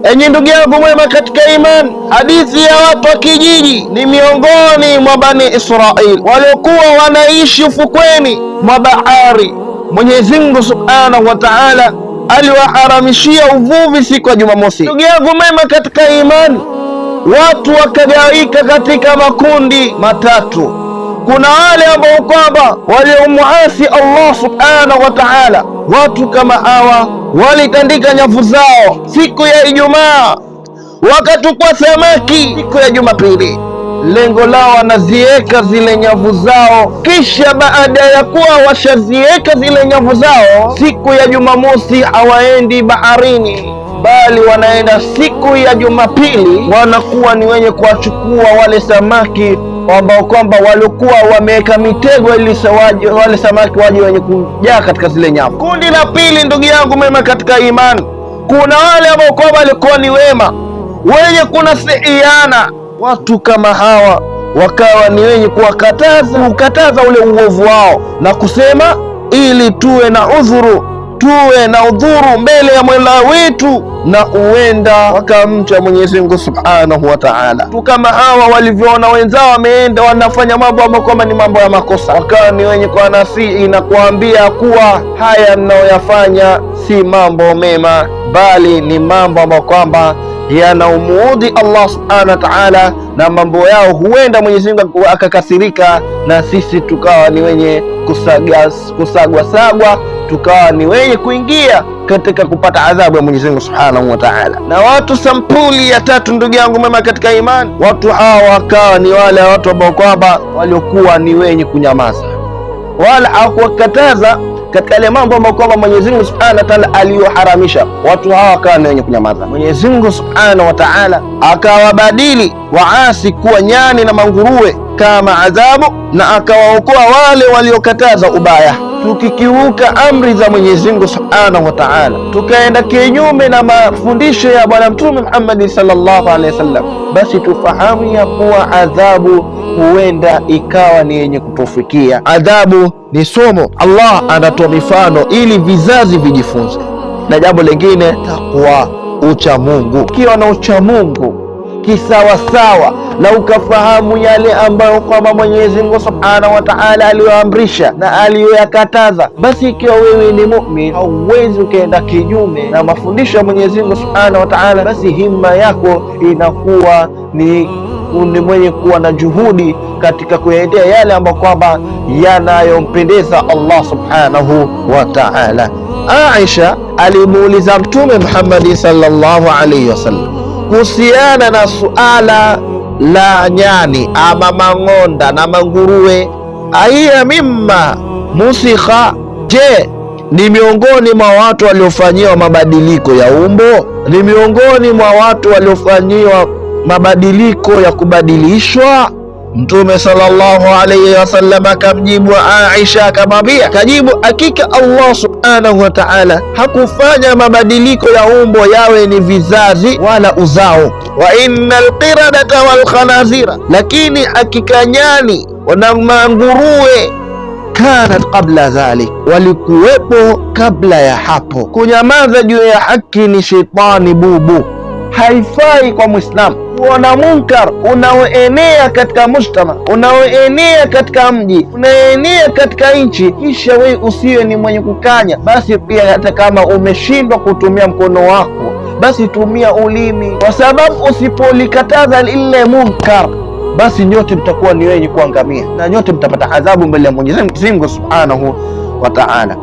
Enyi ndugu yangu mwema katika imani, hadithi ya watu wa kijiji ni miongoni mwa Bani Israil waliokuwa wanaishi ufukweni mwa bahari. Mwenyezi Mungu Subhanahu wa Ta'ala aliwaharamishia uvuvi siku ya Jumamosi. Ndugu yangu mwema katika imani, watu wakagawika katika makundi matatu. Kuna wale ambao kwamba waliomuasi Allah Subhanahu wa Ta'ala. Watu kama hawa walitandika nyavu zao siku ya Ijumaa, wakatukua samaki siku ya Jumapili. Lengo lao wanaziweka zile nyavu zao, kisha baada ya kuwa washaziweka zile nyavu zao, siku ya Jumamosi hawaendi baharini, bali wanaenda siku ya Jumapili, wanakuwa ni wenye kuwachukua wale samaki ambao kwamba walikuwa wameweka mitego ili wale samaki waje wenye kujaa katika zile nyavu. Kundi la pili, ndugu yangu mema katika imani, kuna wale ambao kwamba walikuwa ni wema, wenye kunasihiana. Watu kama hawa wakawa ni wenye kukataza ule uovu wao na kusema, ili tuwe na udhuru mbele ya Mola wetu na uenda wakamcha Mwenyezi Mungu Subhanahu wa Ta'ala. Tu kama hawa walivyoona wenzao wameenda wanafanya mambo ambayo kwamba ni mambo ya makosa, wakawa ni wenye kuwanasihi na kuambia kuwa haya mnayoyafanya si mambo mema, bali ni mambo ambayo kwamba yanaumuudhi Allah Subhanahu wa Ta'ala, na mambo yao huenda Mwenyezi Mungu akakasirika, na sisi tukawa ni wenye kusagwa, tukawa ni wenye kuingia katika kupata adhabu ya Mwenyezi Mungu Subhanahu wa Ta'ala. Na watu sampuli ya tatu, ndugu yangu mema katika imani, watu hawa wakawa ni wale watu ambao kwamba waliokuwa ni wenye kunyamaza, wala hawakuwakataza katika yale mambo ambayo kwamba Mwenyezi Mungu Subhanahu wa Ta'ala aliyoharamisha. Watu hawa wakawa ni wenye kunyamaza. Mwenyezi Mungu Subhanahu wa Ta'ala akawabadili waasi kuwa nyani na manguruwe kama adhabu, na akawaokoa wale waliokataza ubaya. Tukikiuka amri za Mwenyezi Mungu Subhanahu wa Ta'ala, tukaenda kinyume na mafundisho ya Bwana Mtume Muhammad sallallahu alaihi wasallam, basi tufahamu ya kuwa adhabu huenda ikawa ni yenye kutufikia. Adhabu ni somo. Allah anatoa mifano ili vizazi vijifunze. Na jambo lingine, takwa, ucha Mungu. Ukiwa na ucha Mungu kisawasawa na ukafahamu yale ambayo kwamba Mwenyezi Mungu Subhanahu wa Ta'ala aliyoamrisha na aliyoyakataza, basi ikiwa wewe ni mu'min, hauwezi ukaenda kinyume na mafundisho ya Mwenyezi Mungu Subhanahu wa Ta'ala, basi himma yako inakuwa ni mwenye kuwa na juhudi katika kuendea yale ambayo kwamba yanayompendeza Allah Subhanahu wa Ta'ala. Aisha alimuuliza Mtume Muhammad sallallahu alayhi wasallam kuhusiana na suala la nyani ama mang'onda na manguruwe, aiya mimma musikha, je, ni miongoni mwa watu waliofanyiwa mabadiliko ya umbo? Ni miongoni mwa watu waliofanyiwa mabadiliko ya kubadilishwa? Mtume sallallahu alayhi wasallam akamjibu Aisha akamwambia, kajibu, hakika Allah Subhanahu wa Ta'ala hakufanya mabadiliko ya umbo yawe ni vizazi wala uzao. Wa innal qiradata wal khanazira, lakini hakika nyani na manguruwe kanat qabla dhalik, walikuwepo kabla ya hapo. Kunyamaza juu ya haki ni shetani bubu. Haifai kwa Muislamu kuona munkar unaoenea katika mujtama, unaoenea katika mji, unaoenea katika nchi, kisha wewe usiwe ni mwenye kukanya. Basi pia hata kama umeshindwa kutumia mkono wako, basi tumia ulimi, kwa sababu usipolikataza lile munkar, basi nyote mtakuwa ni wenye kuangamia na nyote mtapata adhabu mbele ya Mwenyezi Mungu Subhanahu wa Ta'ala.